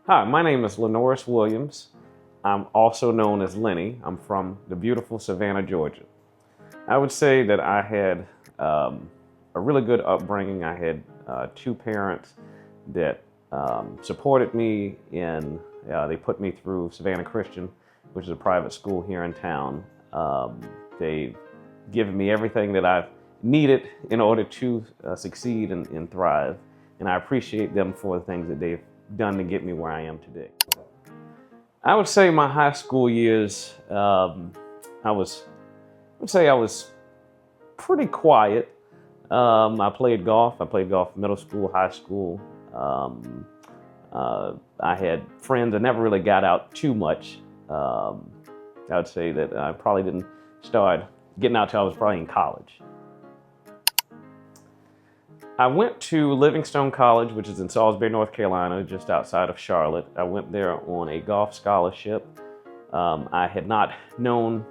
Hi, my name is Lenorris Williams. I'm also known as Lenny. I'm from the beautiful Savannah, Georgia. I would say that I had a really good upbringing. I had two parents that supported me in, they put me through Savannah Christian, which is a private school here in town. They've given me everything that I've needed in order to succeed and thrive. And I appreciate them for the things that they've done to get me where I am today. I would say my high school years, I would say I was pretty quiet. I played golf. I played golf middle school, high school. I had friends. I never really got out too much. I would say that I probably didn't start getting out till I was probably in college. I went to Livingstone College, which is in Salisbury, North Carolina, just outside of Charlotte. I went there on a golf scholarship. I had not known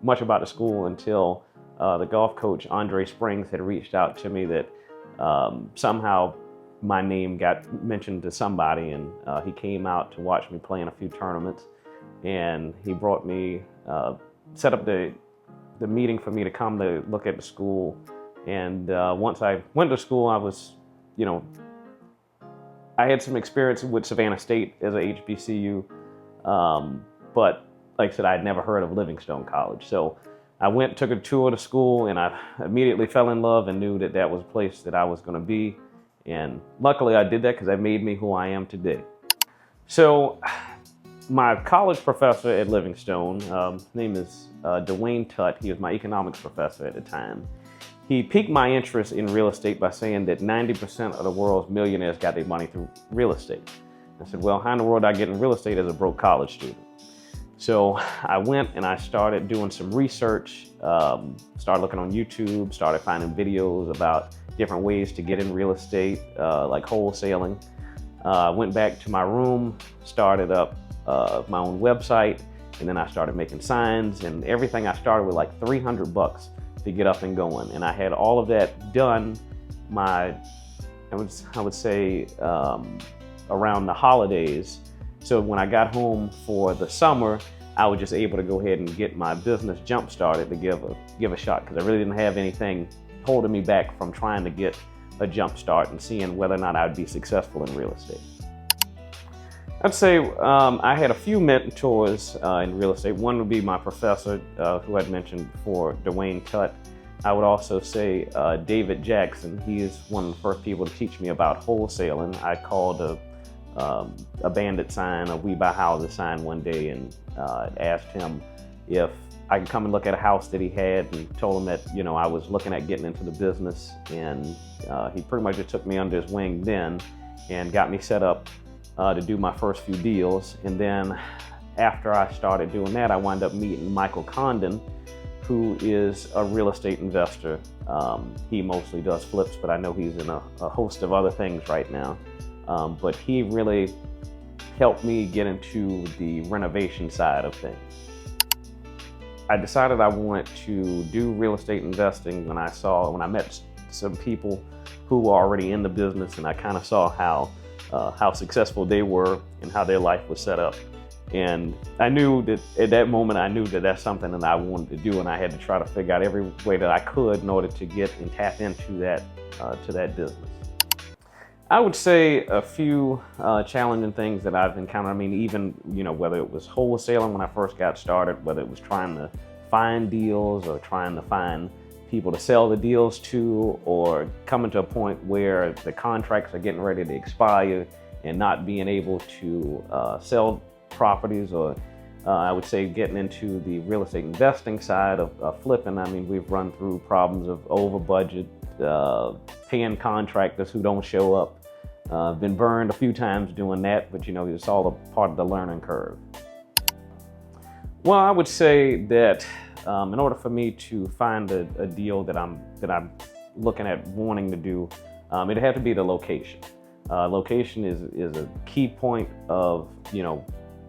much about the school until the golf coach, Andre Springs, had reached out to me that somehow my name got mentioned to somebody, and he came out to watch me play in a few tournaments, and he brought me, set up the meeting for me to come to look at the school. And once I went to school, I was, I had some experience with Savannah State as a HBCU, but like I said, I had never heard of Livingstone College. So I went, took a tour of the school, and I immediately fell in love and knew that that was a place that I was going to be. And luckily I did that because that made me who I am today. So my college professor at Livingstone, his name is Dwayne Tutt. He was my economics professor at the time. He piqued my interest in real estate by saying that 90% of the world's millionaires got their money through real estate. I said, well, how in the world did I get in real estate as a broke college student? So I went and I started doing some research, started looking on YouTube, started finding videos about different ways to get in real estate, like wholesaling. Went back to my room, started up my own website, and then I started making signs, and everything I started with like $300 to get up and going. And I had all of that done I would say around the holidays. So when I got home for the summer, I was just able to go ahead and get my business jump started to give a shot, because I really didn't have anything holding me back from trying to get a jump start and seeing whether or not I'd be successful in real estate. I'd say I had a few mentors in real estate. One would be my professor, who I'd mentioned before, Dwayne Tutt. I would also say David Jackson. He is one of the first people to teach me about wholesaling. I called a bandit sign, a We Buy Houses sign one day, and asked him if I could come and look at a house that he had, and told him that I was looking at getting into the business. And he pretty much just took me under his wing then and got me set up to do my first few deals. And then after I started doing that, I wound up meeting Michael Condon, who is a real estate investor. He mostly does flips, but I know he's in a host of other things right now. But he really helped me get into the renovation side of things. I decided I wanted to do real estate investing when I met some people who were already in the business, and I kind of saw how successful they were and how their life was set up. And I knew that at that moment, I knew that that's something that I wanted to do, and I had to try to figure out every way that I could in order to get and tap into that business. I would say a few challenging things that I've encountered. I mean, even, whether it was wholesaling when I first got started, whether it was trying to find deals or trying to find people to sell the deals to, or coming to a point where the contracts are getting ready to expire and not being able to sell properties, or I would say getting into the real estate investing side of flipping. I mean, we've run through problems of over budget, paying contractors who don't show up. Been burned a few times doing that, but it's all a part of the learning curve. Well, I would say that in order for me to find a deal that I'm looking at wanting to do, it'd have to be the location. Location is a key point of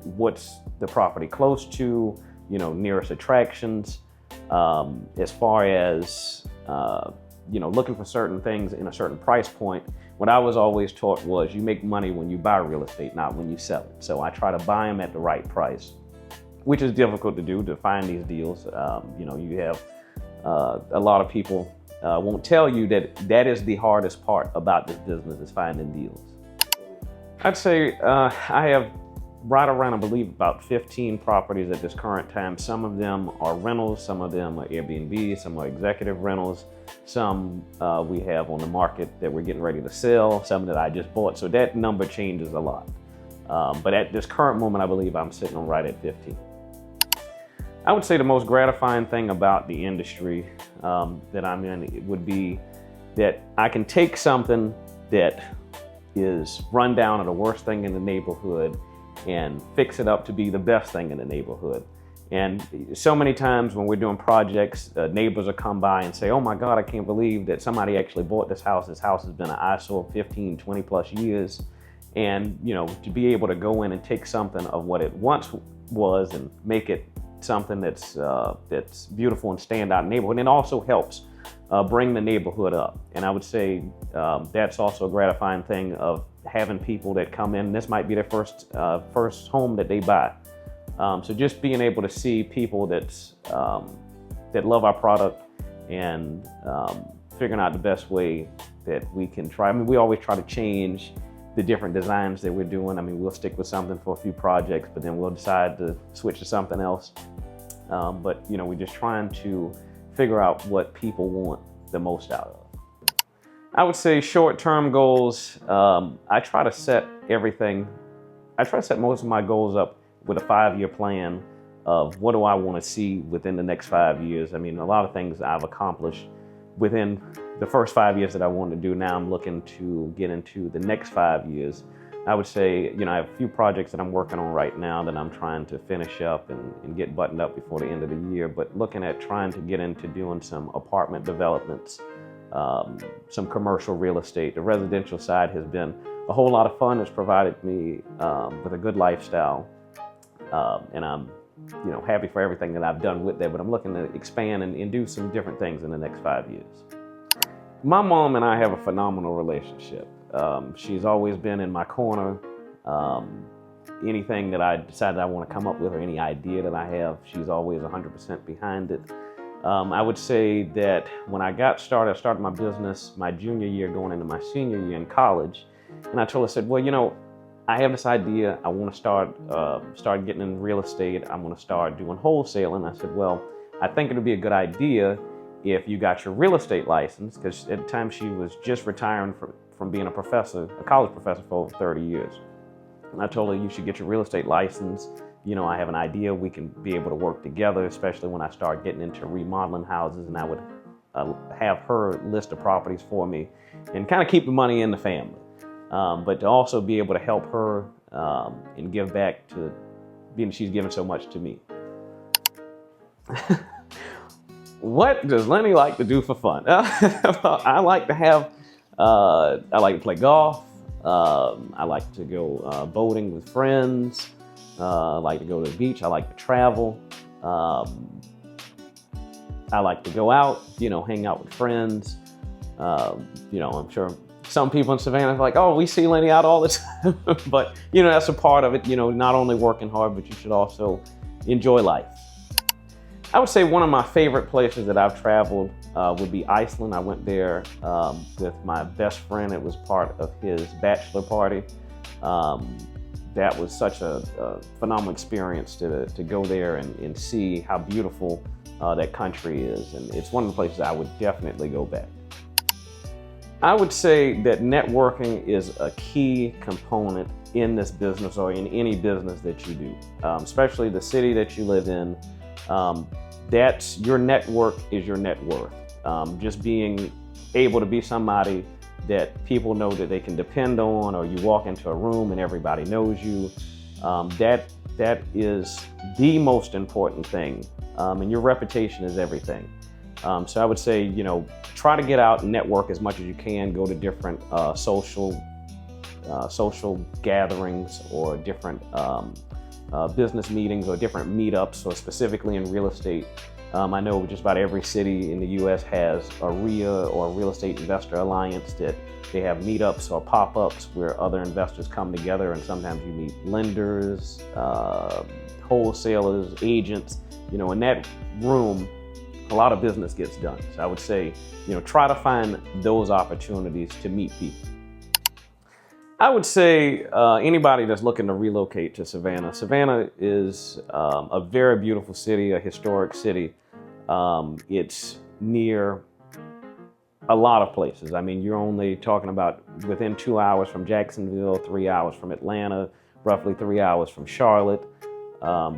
what's the property close to, nearest attractions, as far as looking for certain things in a certain price point. what I was always taught was you make money when you buy real estate, not when you sell it. So I try to buy them at the right price, which is difficult to do, to find these deals. You know, you have a lot of people won't tell you that that is the hardest part about this business, is finding deals. I'd say I have right around, I believe, about 15 properties at this current time. Some of them are rentals, some of them are Airbnb, some are executive rentals, some we have on the market that we're getting ready to sell, some that I just bought. So that number changes a lot. But at this current moment, I believe I'm sitting on right at 15. I would say the most gratifying thing about the industry that I'm in would be that I can take something that is run down or the worst thing in the neighborhood and fix it up to be the best thing in the neighborhood. And so many times when we're doing projects, neighbors will come by and say, oh my God, I can't believe that somebody actually bought this house. This house has been an eyesore 15, 20 plus years. And you know, to be able to go in and take something of what it once was and make it something that's beautiful and stand out in the neighborhood, and it also helps bring the neighborhood up. And I would say that's also a gratifying thing of having people that come in. This might be their first home that they buy. So just being able to see people that love our product and figuring out the best way that we can try. I mean, we always try to change the different designs that we're doing. I mean, we'll stick with something for a few projects, but then we'll decide to switch to something else. But you know, we're just trying to figure out what people want the most out of. I would say short-term goals, I try to set most of my goals up with a 5-year plan of what do I want to see within the next 5 years. I mean, a lot of things I've accomplished within the first 5 years that I wanted to do. Now I'm looking to get into the next 5 years. I would say, you know, I have a few projects that I'm working on right now that I'm trying to finish up and get buttoned up before the end of the year, but looking at trying to get into doing some apartment developments, some commercial real estate. The residential side has been a whole lot of fun. It's provided me with a good lifestyle, and I'm, you know, happy for everything that I've done with that, but I'm looking to expand and do some different things in the next 5 years. My mom and I have a phenomenal relationship. She's always been in my corner. Anything that I decided I want to come up with or any idea that I have, she's always 100% behind it. I would say that when I started my business my junior year going into my senior year in college, and I told her, I said, well, you know, I have this idea. I want to start getting in real estate. I'm going to start doing wholesaling. I said, well, I think it would be a good idea if you got your real estate license, because at the time she was just retiring from being a college professor for over 30 years. And I told her, you should get your real estate license. You know, I have an idea we can be able to work together, especially when I start getting into remodeling houses, and I would have her list of properties for me and kind of keep the money in the family. But to also be able to help her and give back to being she's given so much to me. What does Lenny like to do for fun? I like to play golf. I like to go boating with friends. I like to go to the beach. I like to travel. I like to go out, you know, hang out with friends. You know, I'm sure some people in Savannah are like, oh, we see Lenny out all the time. But, you know, that's a part of it. You know, not only working hard, but you should also enjoy life. I would say one of my favorite places that I've traveled would be Iceland. I went there with my best friend. It was part of his bachelor party. That was such a phenomenal experience to go there and see how beautiful that country is. And it's one of the places I would definitely go back. I would say that networking is a key component in this business or in any business that you do, especially the city that you live in. That's your network is your net worth. Just being able to be somebody that people know that they can depend on, or you walk into a room and everybody knows you, that is the most important thing. And your reputation is everything. So I would say, you know, try to get out and network as much as you can. Go to different social gatherings or different business meetings or different meetups, or specifically in real estate. I know just about every city in the U.S. has a RIA, or a Real Estate Investor Alliance, that they have meetups or pop-ups where other investors come together, and sometimes you meet lenders, wholesalers, agents. You know, in that room, a lot of business gets done. So I would say, you know, try to find those opportunities to meet people. I would say anybody that's looking to relocate to Savannah. Savannah is a very beautiful city, a historic city. It's near a lot of places. I mean, you're only talking about within 2 hours from Jacksonville, 3 hours from Atlanta, roughly 3 hours from Charlotte.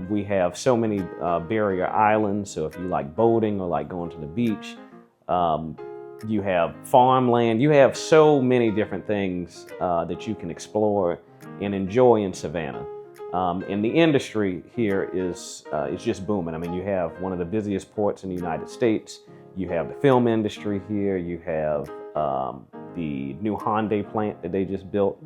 We have so many barrier islands, so if you like boating or like going to the beach, you have farmland. You have so many different things that you can explore and enjoy in Savannah. And the industry here is just booming. I mean, you have one of the busiest ports in the United States. You have the film industry here. You have the new Hyundai plant that they just built.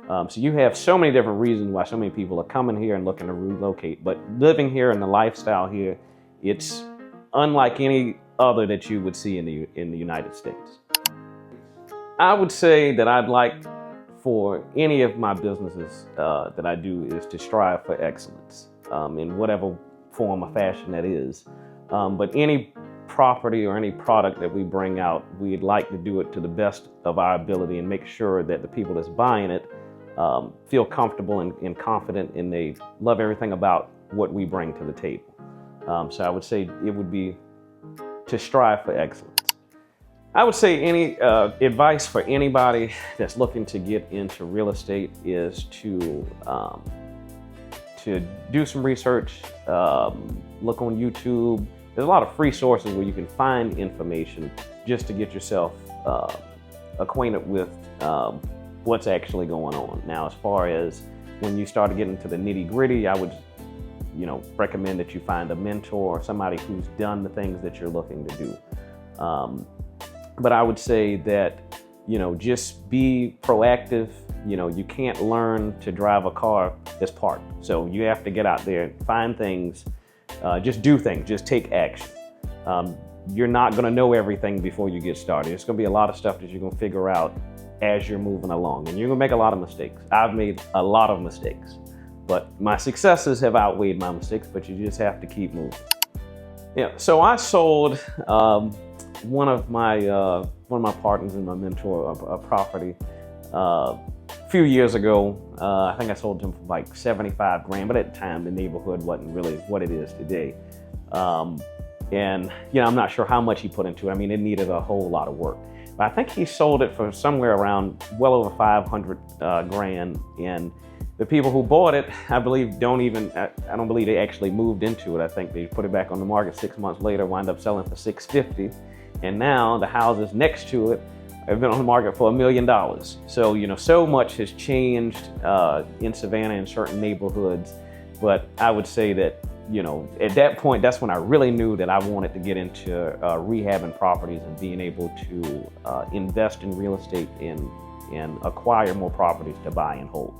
So you have so many different reasons why so many people are coming here and looking to relocate. But living here and the lifestyle here, it's unlike any other that you would see in the United States. I would say that I'd like for any of my businesses that I do is to strive for excellence in whatever form or fashion that is. But any property or any product that we bring out, we'd like to do it to the best of our ability and make sure that the people that's buying it feel comfortable and confident, and they love everything about what we bring to the table. So I would say it would be to strive for excellence. I would say any advice for anybody that's looking to get into real estate is to do some research, look on YouTube. There's a lot of free sources where you can find information just to get yourself acquainted with what's actually going on. Now, as far as when you start to get into the nitty-gritty, I would recommend that you find a mentor or somebody who's done the things that you're looking to do. But I would say that, just be proactive. You can't learn to drive a car that's parked. So you have to get out there, find things, just do things, just take action. You're not going to know everything before you get started. There's going to be a lot of stuff that you're going to figure out as you're moving along, and you're going to make a lot of mistakes. I've made a lot of mistakes, but my successes have outweighed my mistakes, but you just have to keep moving. Yeah, so I sold one of my partners and my mentor a property a few years ago. I think I sold to him for like 75 grand, but at the time the neighborhood wasn't really what it is today. And I'm not sure how much he put into it. I mean, it needed a whole lot of work. But I think he sold it for somewhere around well over 500 grand. And the people who bought it, I believe, I don't believe they actually moved into it. I think they put it back on the market 6 months later, wind up selling for $650. And now the houses next to it have been on the market for $1 million. So, so much has changed in Savannah in certain neighborhoods. But I would say that, at that point, that's when I really knew that I wanted to get into rehabbing properties and being able to invest in real estate and acquire more properties to buy and hold.